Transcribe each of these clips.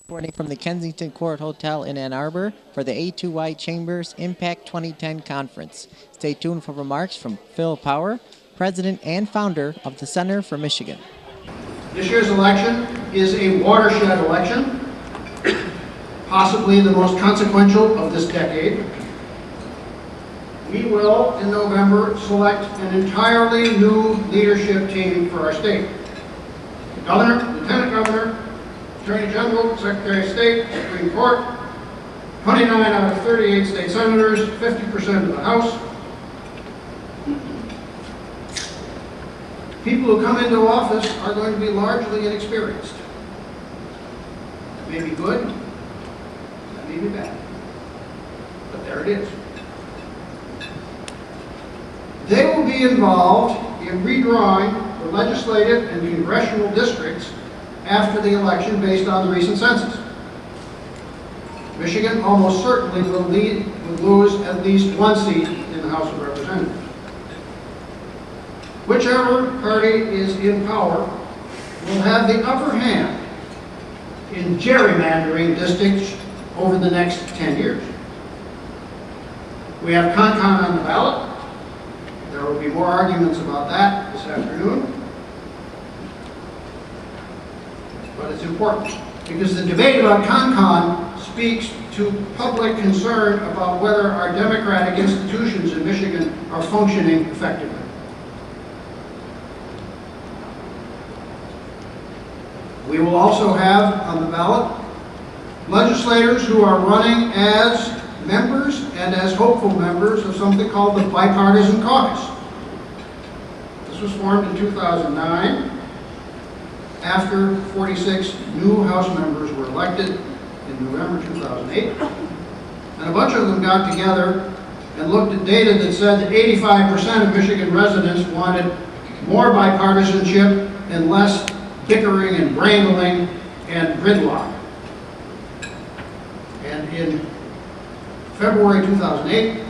Reporting from the Kensington Court Hotel in Ann Arbor for the A2YChamber's Impact 2010 conference. Stay tuned for remarks from Phil Power, President and founder of the Center for Michigan. This year's election is a watershed election, possibly the most consequential of this decade. We will, in November, select an entirely new leadership team for our state. The Governor, Lieutenant Governor, Attorney General, Secretary of State, Supreme Court, 29 out of 38 state senators, 50% of the House. People who come into office are going to be largely inexperienced. That may be good, that may be bad, but there it is. They will be involved in redrawing the legislative and congressional districts after the election based on the recent census. Michigan almost certainly will lose at least one seat in the House of Representatives. Whichever party is in power will have the upper hand in gerrymandering districts over the next 10 years. We have con-con on the ballot. There will be more arguments about that this afternoon. But it's important because the debate about con-con speaks to public concern about whether our democratic institutions in Michigan are functioning effectively. We will also have on the ballot legislators who are running as members and as hopeful members of something called the bipartisan caucus. This was formed in 2009 after 46 new House members were elected in November 2008. And a bunch of them got together and looked at data that said that 85% of Michigan residents wanted more bipartisanship and less bickering and wrangling and gridlock. And in February 2008,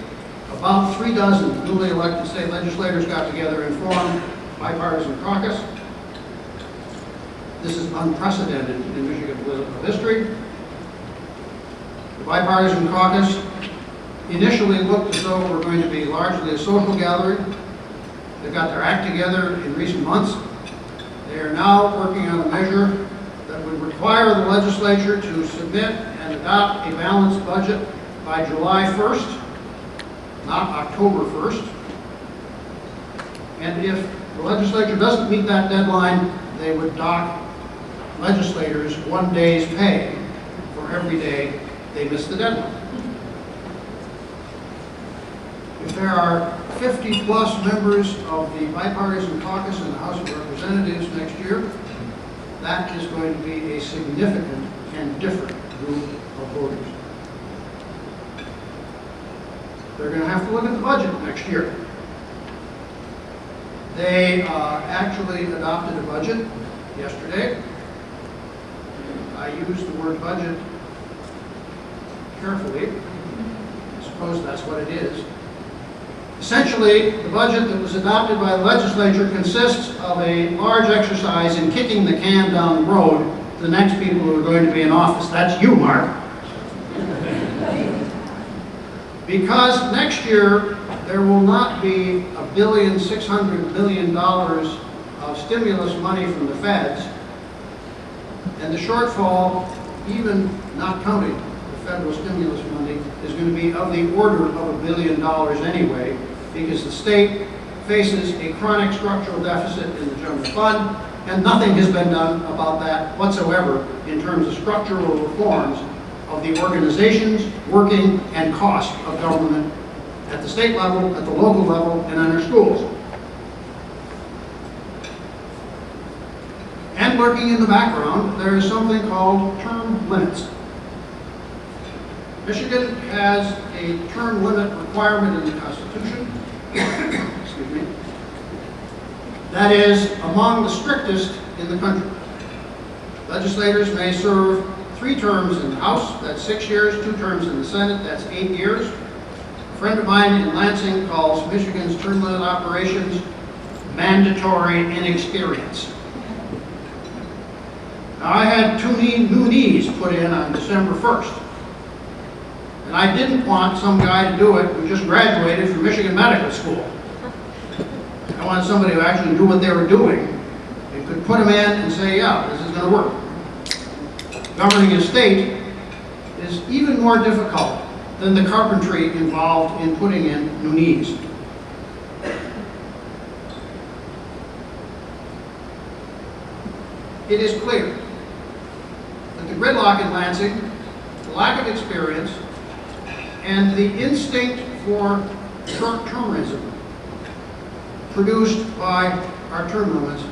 about 3 dozen newly elected state legislators got together and formed bipartisan caucus. This is unprecedented in Michigan political history. The bipartisan caucus initially looked as though it were going to be largely a social gathering. They got their act together in recent months. They are now working on a measure that would require the legislature to submit and adopt a balanced budget by July 1st, not October 1st. And if the legislature doesn't meet that deadline, they would dock legislators 1 day's pay for every day they miss the deadline. If there are 50+ members of the bipartisan caucus in the House of Representatives next year, that is going to be a significant and different group of voters. They're going to have to look at the budget next year. They actually adopted a budget yesterday. I use the word budget carefully. I suppose that's what it is. Essentially, the budget that was adopted by the legislature consists of a large exercise in kicking the can down the road to the next people who are going to be in office. That's you, Mark. Because next year, there will not be $1.6 billion of stimulus money from the feds, and the shortfall, even not counting the federal stimulus money, is going to be of the order of $1 billion anyway, because the state faces a chronic structural deficit in the general fund, and nothing has been done about that whatsoever in terms of structural reforms of the organizations, working, and cost of government at the state level, at the local level, and in our schools. And lurking in the background, there is something called term limits. Michigan has a term limit requirement in the Constitution, excuse me, that is among the strictest in the country. Legislators may serve 3 terms in the House, that's 6 years, 2 terms in the Senate, that's 8 years. A friend of mine in Lansing calls Michigan's term limit operations mandatory inexperience. Now, I had 2 new knees put put in on December 1st. And I didn't want some guy to do it who just graduated from Michigan Medical School. I wanted somebody who actually knew what they were doing and could put them in and say, yeah, this is going to work. Governing a state is even more difficult than the carpentry involved in putting in new needs. It is clear that the gridlock in Lansing, the lack of experience, and the instinct for short-termism produced by our term limits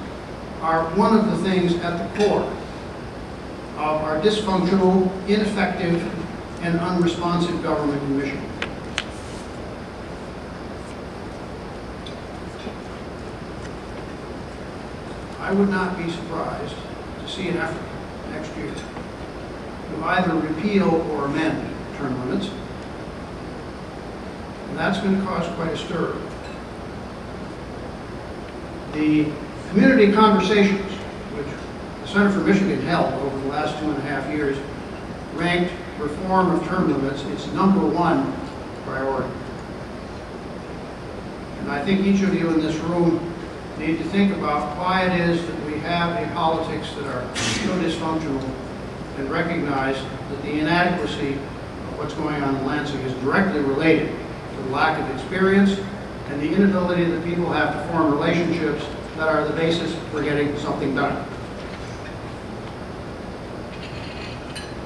are one of the things at the core of our dysfunctional, ineffective, and unresponsive government in Michigan. I would not be surprised to see an effort next year to either repeal or amend term limits, and that's going to cause quite a stir. The community conversations, which the Center for Michigan held over the last 2.5 years, ranked reform of term limits its #1 priority. And I think each of you in this room need to think about why it is that we have a politics that are so dysfunctional, and recognize that the inadequacy of what's going on in Lansing is directly related to the lack of experience and the inability that people have to form relationships that are the basis for getting something done.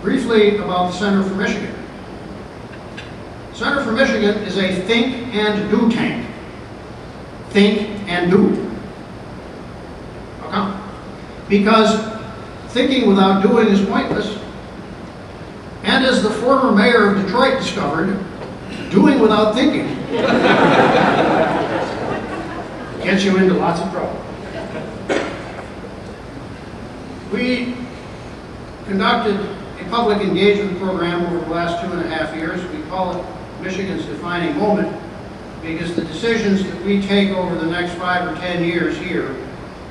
Briefly about the Center for Michigan. Center for Michigan is a think and do tank. Think and do. How come? Because thinking without doing is pointless. And as the former mayor of Detroit discovered, doing without thinking gets you into lots of trouble. We conducted a public engagement program over the last 2.5 years. We call it Michigan's Defining Moment, because the decisions that we take over the next 5 or 10 years here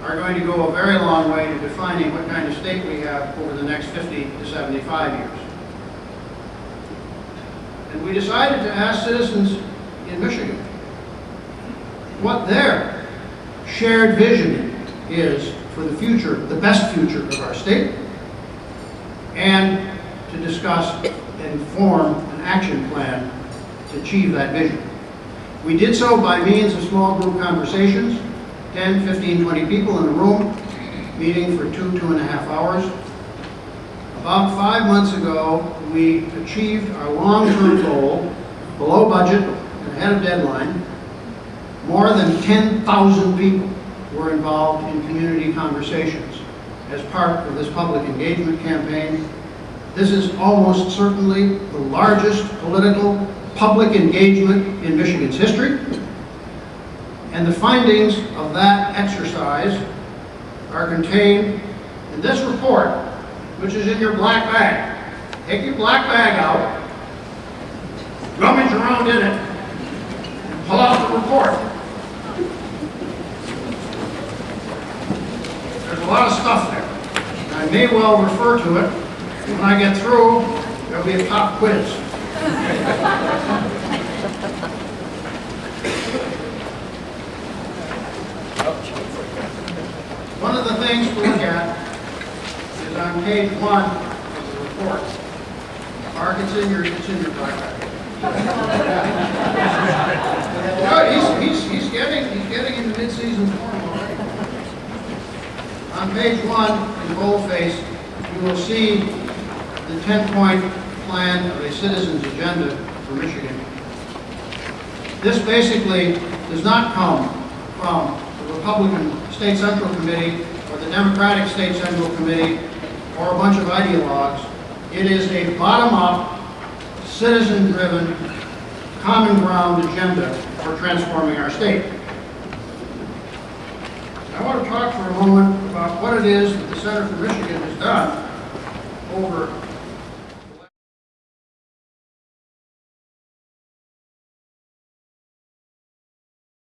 are going to go a very long way to defining what kind of state we have over the next 50 to 75 years. And we decided to ask citizens in Michigan what their shared vision is for the future, the best future of our state, and to discuss and form an action plan to achieve that vision. We did so by means of small group conversations, 10, 15, 20 people in a room, meeting for 2.5 hours. About 5 months ago, we achieved our long-term goal, below budget and ahead of deadline. More than 10,000 people were involved in community conversations as part of this public engagement campaign. This is almost certainly the largest political public engagement in Michigan's history. And the findings of that exercise are contained in this report, which is in your black bag. Take your black bag out, rummage around in it, and pull out the report. There's a lot of stuff there. And I may well refer to it. When I get through, there'll be a pop quiz. One of the things to look at is on page 1 of the report. Mark, it's in your black bag. He's getting into mid-season form already. On page 1, in boldface, you will see the 10-point plan of a citizen's agenda for Michigan. This basically does not come from the Republican State Central Committee or the Democratic State Central Committee or a bunch of ideologues. It is a bottom-up, citizen-driven, common ground agenda for transforming our state. I want to talk for a moment about what it is that the Center for Michigan has done over